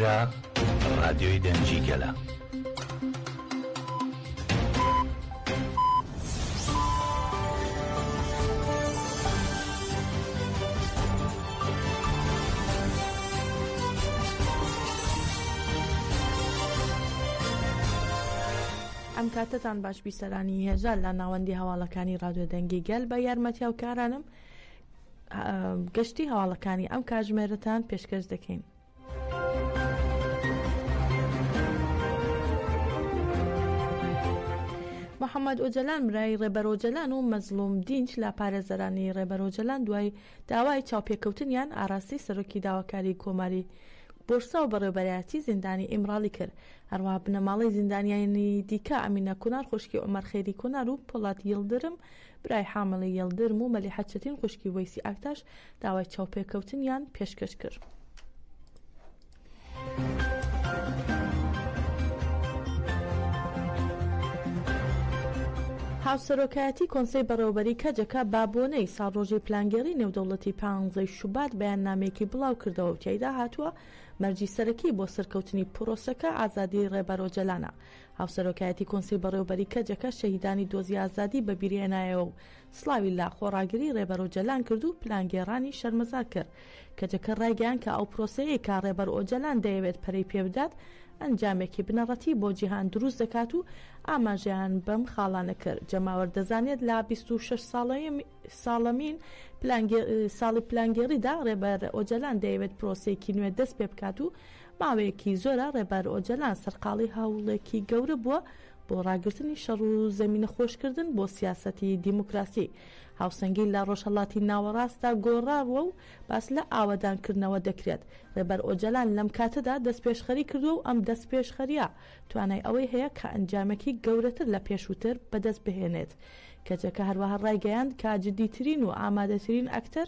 ئێرە ڕادیۆی دەنجیگەلە. ئەم کاتتان باش بیسەرانی هێژار لە ناوەندی هەواڵەکانی ڕادیۆ دەنگی گەل بە یارمەتی هاوکارانم گەشتی هەواڵەکانی ئەم کاتژمێرەتان پێشکەش دەکەین. محەممەد ئۆجەلان برای ڕێبەرۆجەلان و مەزلوم دینچ لە پارێزەرانی ڕێبەرۆجەلان دوای داوای چاوپێکەوتنیان ئاراستی سەرۆکی داواکاری کۆماری بۆرسا و بەڕێوەبەرایەتی زیندانی ئیمراڵی کرد. هەروەها بنەماڵەی زیندانیانی دیکە ئەمینە کونار خوشکی عومەر خێری کونار و پۆڵات یڵدرم برای حامڵی یڵدرم و مەلیحەت چەتین خوشکی وەیسی ئاکتاش داوای چاوپێکەوتنیان پێشکەش کرد. هاوسەرۆکایەتی کۆنسەی بەڕێوەبەری کەجەکە بابۆنەی ساڵڕۆژی پلانگێڕی نێودەوڵەتی 15 شوبات بەیاننامەیەکی بڵاو کردەوە و تیایدا هاتووە مەرجی سەرەکی بۆ سەرکەوتنی پرۆسەکە ئازادی ڕێبەرۆجەلانە. هاوسەرۆکایەتی کۆنسەی بەڕێوەبەری کەجەکە شەهیدانی دۆزی ئازادی بە بیرهێنایەوە و سڵاوی لا خۆڕاگری ڕێبەرۆجەلان کرد و پلانگێڕانی شەرمەزار کرد. کەجەکە ڕایگەیان کە ئەو پرۆسەیە کە ڕێبەرئۆجەلان دەیەوێت پەرەی پێبدات ئەنجامێکی بنەڕەتی بۆ جیهان دروست دەکات و ئاماژەیان بەم خاڵانە کرد. جەماوەر دەزانێت لە 26 ساڵەمین ساڵی پلانگێڕیدا ڕێبەرئۆجەلان دەیەوێت پرۆسەیەکی نوێ دەست پێ بکات و ماوەیەکی زۆرە ڕێبەرئۆجەلان سەرقاڵی هەوڵێکی گەورە بووە بۆ ڕاگررتنی شەڕ و زەمینە خۆشکردن بۆ سیاسەتی دیموکراسی. هاوسەنگی لە ڕۆژهەڵاتی ناوەڕاستدا گۆڕاوە و باس لە ئاوەدانکردنەوە دەکرێت. ڕێبەرئۆجەلان لەم کاتەدا دەست پێشخەری کردو و ئەم دەست پێشخەریە توانای ئەوەی هەیە کە ئەنجامێکی گەورەتر لە پێشووتر بەدەست بهێنێت. کەچەکە هەروەها ڕایگەیاند کە جدیترین و ئامادەترین ئەکتەر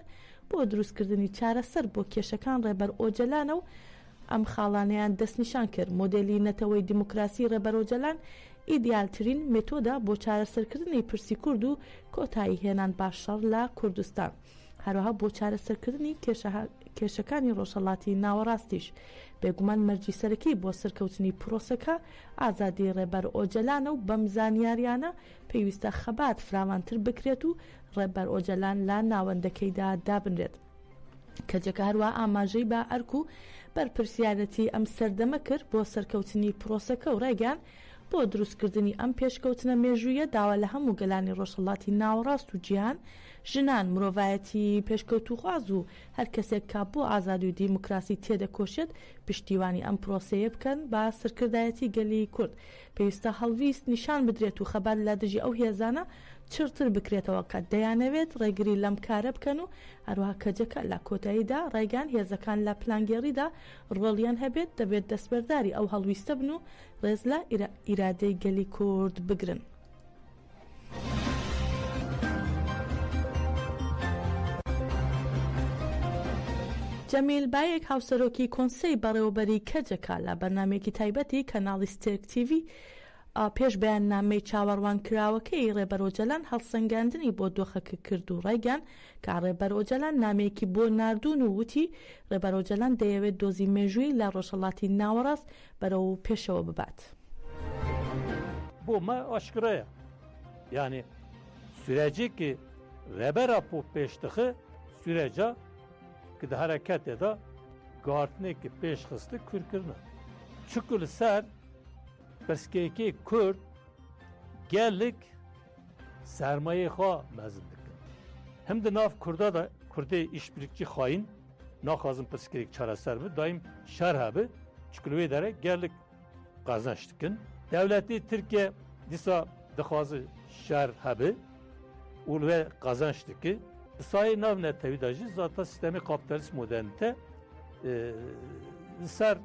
بۆ دروستکردنی چارەسەر بۆ کێشەکان ڕێبەرئۆجەلانە و ئەم خاڵانیان دەستنیشان کرد. مۆدێلی نەتەوەی دیموکراسی ڕێبەرئۆجەلان ئیدیالترین مێتۆدا بۆ چارەسەرکردنی پرسی کورد و کۆتایی هێنان باشەڕ لە کوردستان. هەروەها بۆ چارەسەرکردنی کێشەکانی ڕۆژهەڵاتی ناوەڕاستیش بێگومان مەرجی سەرەکی بۆ سەرکەوتنی پرۆسەکە ئازادی ڕێبەرئۆجەلانە و بەم زانیاریانە پێویستە خەبات فراوانتر بکرێت و ڕێبەرئۆجەلان لە ناوەندەکەیدا دابنرێت. کەجەکە هەروە ئاماژەی بە ئەرک و بەرپرسیارەتی ئەم سەردەمە کرد بۆ سەرکەوتنی پرۆسەکە و ڕێگەیان بۆ دروستکردنی ئەم پێشکەوتنە مێژوویە داوا لە هەموو گەلانی ڕۆژهەڵاتی ناوەڕاست و جیهان ژنان مرۆڤایەتی پێشکەوتوخواز و هەر کەسێک کا بۆ ئازادی و دیموکراسی تێدەکۆشێت پشتیوانی ئەم پرۆسەیە بکەن بە سەرکردایەتی گەلی کورد. پێویستە هەڵویست نیشان بدرێت و خەبات لە دژی ئەو هێزانە چرتر بکرێتەوە کە دەیانەوێت ڕێگری لەم کارە بکەن و هەروەها کەجەکە لە کۆتاییدا ڕێگان هێزەکان لە پلانگێڕیدا ڕۆڵیان هەبێت دەبێت دەستبەرداری ئەو هەڵویستە بن و ڕێز لە ئیرادەی گەلی کورد بگرن. جەمیل بایەک هاوسەرۆکی کۆنسەی بەڕێوەبەری کەجەکە لە بەرنامێکی تایبەتی کەناڵی ستێرک تیڤی پێش بەیاننامەی چاوەڕوان کراوەکەی ڕێبەرئۆجەلان هەڵسەنگاندنی بۆ دۆخەکە کرد و ڕایگەیان کە ڕێبەرئۆجەلان نامەیەکی بۆ ناردوون و وتی ڕێبەرئۆجەلان دەیەوێت دۆزی مێژووی لە ڕۆژهەڵاتی ناوەڕاست بەرەو پێشەوە ببات. بۆ مە ئاشکرەیە یعنی سورەجێکی ڕێبەرە بۆ پێشتەخە سورەجە کە دە هەرەکەتێدا گارتنێکی پێشخستە کورکردنە چکو لەسەر پرسکێکی کورد gelek sermaye xwe mezin dikin. Hem di nav Kurda da Kurdê îşbirlikçî xayîn naxwazin pirsgirêk çareser bi daîm şer hebe çikû li wê dere gelek qazanç dikin. Dewletê Tirkiye dîsa dixwaze şer hebe û li wê qazanç dike. Bi sayê nav netewî da jî zata sistemê kapitalîst modernîte li ser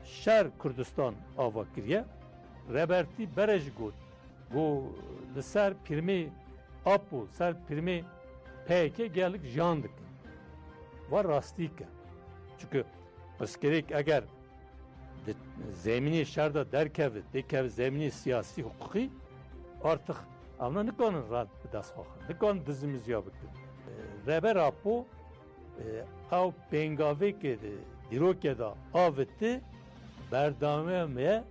şer Kurdistan ava kiriye. Rebertî bere ji got li ser pirmê ap û ser pirmê PKK gelek jan dikin. Var rastîk e. Çünkü pirsgirêk eger di zemînê şer da derkeve dikeve zemînê siyasî hukukî artık evna nikanin rad bi dest xwaxin. Nikanin dizimiziya bikin. Reber apo ew pêngavêkê di dîrokê da avêtî berdameye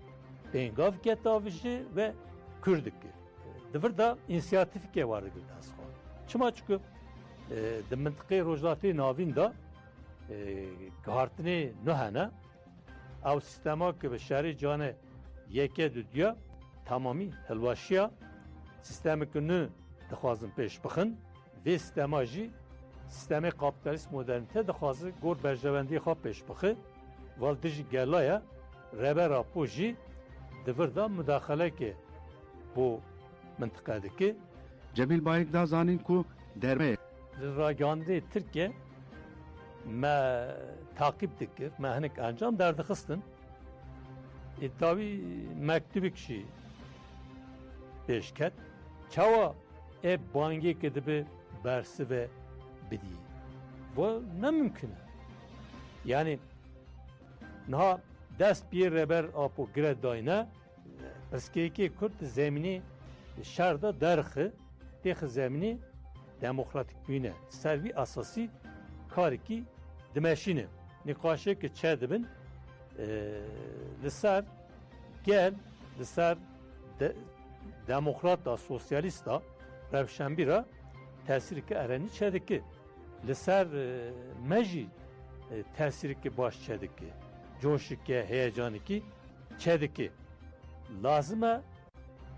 pengav ketavişi ve Kürdik. Divir da inisiyatifike vardı güldas xo. Çima çünkü de mıntıqe rojlatê navîn da gihartinê nihene ew sistema ki bi şerê canê yeke dudiya tamamî hilweşiya sistemeke nû dixwazin pêş bixin vê sistema jî sistemê kapitalîst modernîte dixwaze gor berjewendiyê xwe pêş bixe val dijî gelaya rebera po jî divir da müdaxeleke bu mıntıqa dike Cemil Bayık da zanîn ku derve ragandê Tirkiye me takip dikir me hinek encam derdixistin tawî mektubek jî pêşket çawa ev bangekê dibe bersive bidî bu ne mümkün e yani niha dest bir reber apo gire dayne piskeyekê Kurd zemînê şerda derxi têxi zemînê demokratik bûne servî asasî karekî dimeşîne nîqaşeke çe dibin li ser gel li ser demokrata sosyalîsta rewşenbîra tesîreke erenî çe dike li ser me jî tesîreke baş çe dike coşike heyecanekî çe dike lazım e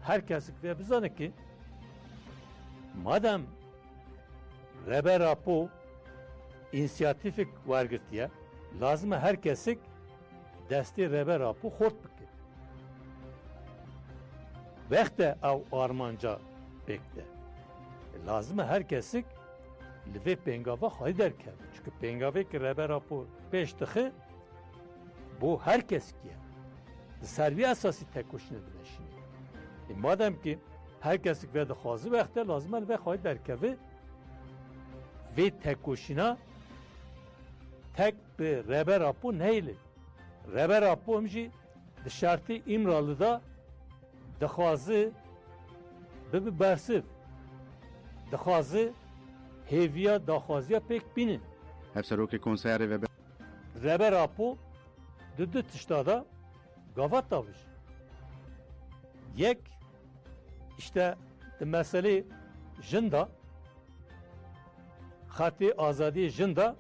her kesik ve bizane ki madem rebera po inisiyatifik vargirtiye lazım e her kesik desti rebera po xort bike vekte ev armanca bekte lazım e her kesik li pengava hayder ker çünkü pengavek rebera po peş dıxı bu her kesik ye servi esası tek koşuna dimeşini madem ki herkesik ve dixwazi vekte lazım e ve xwe derkeve ve tek koşuna tek bi reber apo neyle reber apo jî di şertê İmralı'da dixwazi bibe bersiv dixwazi hêviya daxwaziya pek bînin hevserokê konserê ve reber apo du tişta da gavat davij yek işte mesele jinda xatê azadî jinda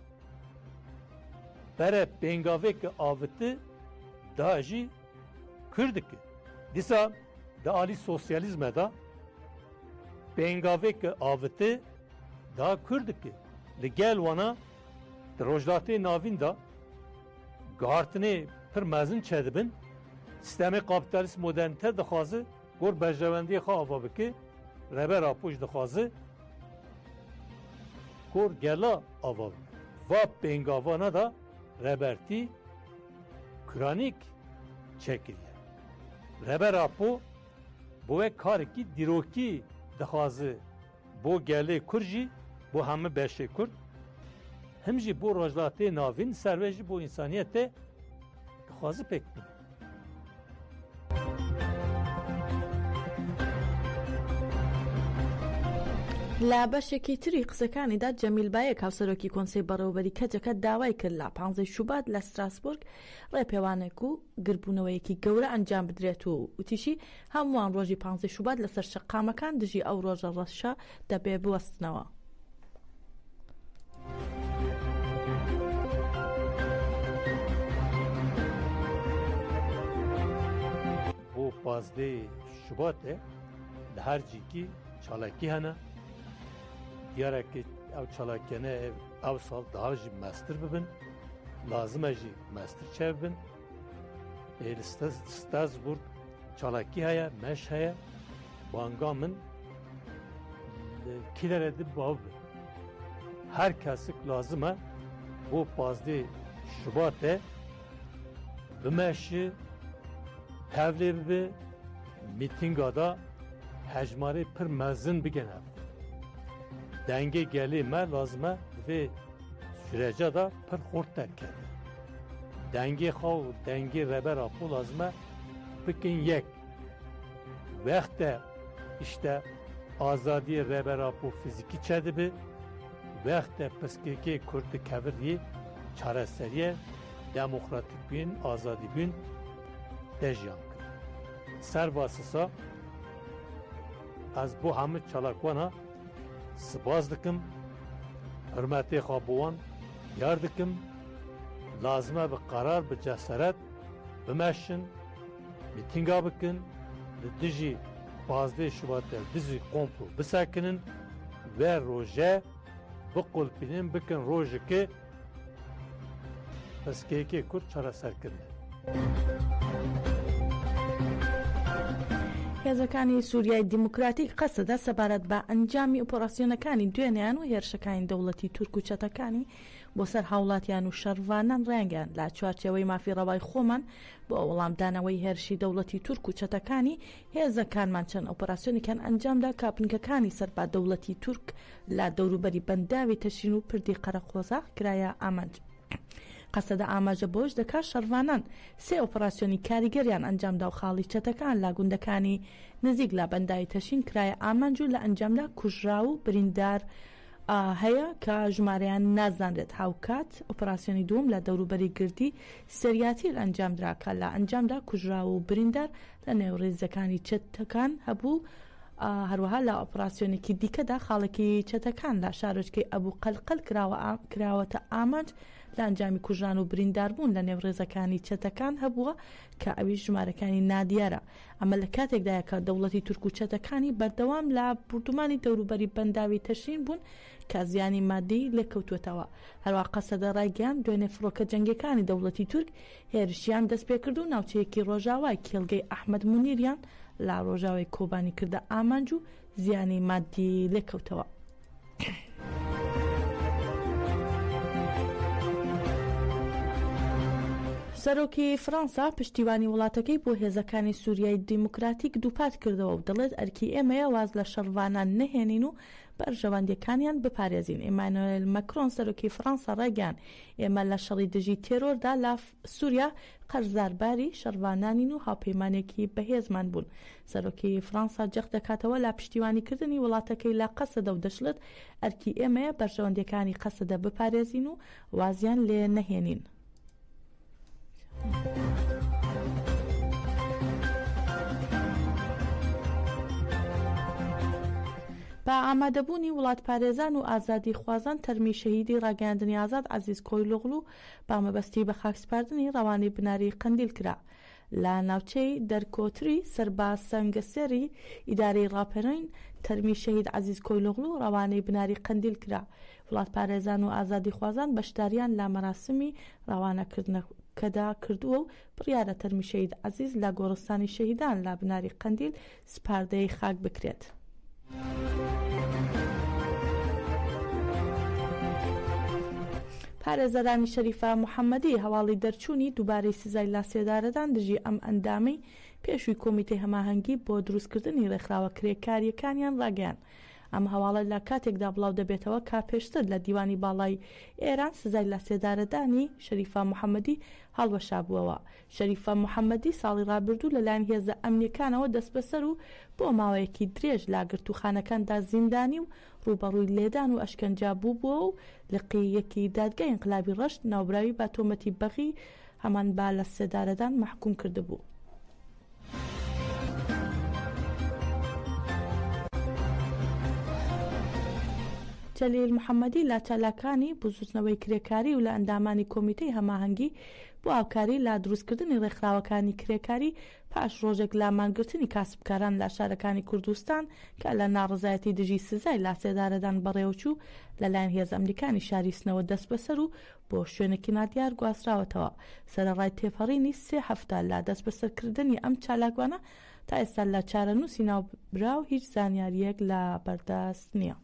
bere pengavek aviti da jî Kürdik dîsa da alî sosyalizme da pengavek aviti da Kürdik li gel wana rojdatê navîn da gihartinê pir mezin çe dibin sistemê kapitalîst modernîte dixwaze gor berjewendiyê xwe ava bike rebera po jî dixwaze gor gela ava bike va pengavana da rebertî kronik çekiriye rebera po bu ve karekî dîrokî dixwaze bo gelê Kurd jî bo hemû beşê Kurd him jî bo rojdatê navîn serve jî bo însaniyetê dixwaze pek bîne لا بەشێکی تری قسەکانیدا جەمیل بایەک هاوسەرۆکی کۆنسەی بەڕێوەبەری کەجەکە داوای کرد لە 15 شوبات لە ستراسبورگ ڕێپێوانێک و گربوونەوەیەکی گەورە ئەنجام بدرێت و وتیشی هەمووان ڕۆژی 15 شوبات لەسەر شەقامەکان دژی ئەو ڕۆژە ڕەشە دەبێ بوەستنەوە. بۆ 15 شوباتê li her cîkî çalakî hene diyareke ew çalakene ev sal daha jî mestir bibin lazim e jî mestir çe bibin li Strasburg çalakî heye meş heye banga min kilere dib bav bin her kesik lazim e bu 15 Şubatê bimeşi tevlê bibe mîtinga da hejmarê pir mezin bigene dengê gelê me lazim e vê sürece da pir xort derkeve dengê xwe û dengê rebera po lazim e bikin yek wexte işte azadiyê rebera po fizîkî çe dibe wexte piskekê Kurd dikevir yê çareseriye demokratik bûn azadî bûn دژیان کرد سەر واسسا ez بۆ هەموو چالاکوانە سپاس dikim hürmetê xwe bi wan yar dikim lazim e bi qarar bi ceseret bimeşin mîtînga bikin li dijî 15 Şubatê dizî komplo bisekinin ve roje biqulpînin bikin rojekê piskeyekê Kurd çareserkirin. هێزەکانی سووریای دیموکراتیک قەسەدا سەبارەت بە ئەنجامی ئۆپۆراسیۆنەکانی دوێنیان و هێرشەکانی دەوڵەتی تورک و چەتەکانی بۆ سەر هاوڵاتیان و شەڕوانان ڕێنگیان لا چوارچێوەی مافیڕەوای خۆمان بۆ وەڵامدانەوەی هێرشی دەوڵەتی تورک و چەتەکانی هێزەکانمان چەند ئۆپۆراسیۆنێکیان ئەنجامدا کاپنکەکانی سەر بە دەوڵەتی تورک لا دەوروبەری بەنداوی تەشین و پردی قەرەقۆزاق کرایە ئامانج. قەسەدا ئاماژە بۆش دەکات شەڕوانان سێ ئۆپۆراسیۆنی کاریگەریان ئەنجامدا و خاڵی چەتەکان لا گوندەکانی نزیک لا بەنداوی تەشین کرایە ئامانج و لە ئەنجامدا کوژرا و بریندار هەیە کە ژمارەیان نازانرێت. هاوکات ئۆپۆراسیۆنی دووەم لە دەوروبەری گردی سریاتیر ئەنجامدراکە لە ئەنجامدا کوژرا و بریندار لە نێوڕێزەکانی چەتەکان هەبوو. هەروەها لە ئۆپۆراسیۆنێکی دیکەدا خاڵێکی چەتەکان لە شارۆچکەی ئەبوو قەلقەل کراوەتە ئامانج لە ئەنجامی کوژران و برینداربوون لە نێوڕێزەکانی چەتەکان هەبووە کە ئەوی ژمارەکانی نادیارە. ئەمە لە کاتێکدایە کە دەوڵەتی تورک و چەتەکانی بەردەوام لە بردومانی دەوروبەری بەنداوی تەشین بوون کە زیانی مادی لێکەوتوێتەوە. هەروە قەسەدە ڕایگەیان دوێنێ فڕۆکە جەنگەکانی دەوڵەتی تورک هێرشیان دەست پێ کرد و ناوچەیەکی ڕۆژاوای کێڵگەی ئەحمەد مونیریان لە ڕۆژاوی کۆبانی کردە ئامانج و زیانی مادی لێکەوتەوە. سەرۆکی فەرەنسا پشتیوانی وڵاتەکەی بۆ هێزەکانی سووریای دیموکراتیک دووپات کردەوە و دەڵێت ئەرکی ئێمەیە واز لە شەڕوانان نەهێنین و بەرژەوەندیەکانیان بپارێزین. ئێمانوێل مەکرۆن سەرۆکی فەرەنسا ڕایگەیاند ئێمە لە شەڕی دژی تێرۆردا لە سووریا قەرزارباری شەڕوانانین و هاوپەیمانێکی بەهێزمان بوون. سەرۆکی فەرەنسا جەخت دەکاتەوە لە پشتیوانیکردنی وڵاتەکەی لە قەسەدە و دەشڵێت ئەرکی ئێمەیە بەرژەوەندیەکانی قەسەدە بپارێزین و وازیان لێ نەهێنین. بە ئامادەبوونی وڵات پارێزان و ئازادی خوازان تەرمی شەهیدی ڕاگەاندنی ئازاد عەزیز کۆیلۆغلو بە مەبەستی بە خاکسپاردنی ڕەوانەی بناری قەندیل کرا. لە ناوچەی دەرکۆتری سەرباز سەنگەسێری ئیدارەی ڕاپەرین تەرمی شەهید عەزیز کۆیلۆغلو ڕەوانەی بناری قەندیل کرا. وڵات پارێزان و ئازادی خوازان بەشداریان لە مەراسمی ڕەوانەکردنەکەدا کردووە و بڕیارە تەرمی شەهید عەزیز لە گۆڕستانی شەهیدان لە بناری قەندیل سپاردەی خاک بکرێت. پارێزەرانی شەریفە محەممەدی هەواڵی دەرچوونی دووبارەی سزای لاسێدارەدان دژی ئەم ئەندامەی پێشووی کۆمیتەی هەماهەنگی بۆ دروستکردنی ڕێکخراوە کرێکاریەکانیان ڕاگەیان. ئەم هەواڵە لە کاتێکدا بڵاو دەبێتەوە کا پێشتر لە دیوانی باڵای ئێران سزای لاسێدارەدانی شەریفە محەممەدی هەڵوەشابووەوە. شەریفە محەممەدی ساڵی ڕابردوو لەلایەن هێزە ئەمنیەکانەوە دەست بەسەر و بۆ ماوەیەکی درێژ لا گرتوخانەکاندا زیندانی و ڕوبەڕووی لێدان و ئەشکەنجا بووبووە و لقیەکی دادگای ئینقلابی ڕەشت ناوبراوی بە تۆمەتی بەغی هەمان با لە سێدارەدان محکوم کردبوو. جەلیل محەممەدی لا چالاکانی بزوستنەوەی کرێکاری و لە ئەندامانی کۆمیتەی هەماهەنگی بۆ ئاوکاری لا دروستکردنی ڕێکخراوەکانی کرێکاری پاش ڕۆژێک لا مانگرتنی کاسبکاران لە شارەکانی کوردستان کە لە ناڕزایەتی دژی سزای لاسێدارەدان بەڕێوەچوو لەلایەن هێز ئەمریکانی شاریستنەوە دەست بەسەر و بۆ شوێنێکی نادیار گواستراوەتەوە. سەرەڕای تێپەڕینی 3 هەفتە لە دەست بەسەرکردنی ئەم چالاکوانە تا ئێستا لە چارەنووسی ناوبراو هیچ زانیاریەک لە بەردەست نییە.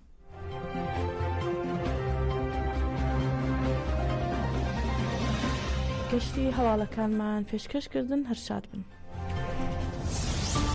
گەشتی هەواڵەکانمان پێشکەشکردن هەر شاد بن.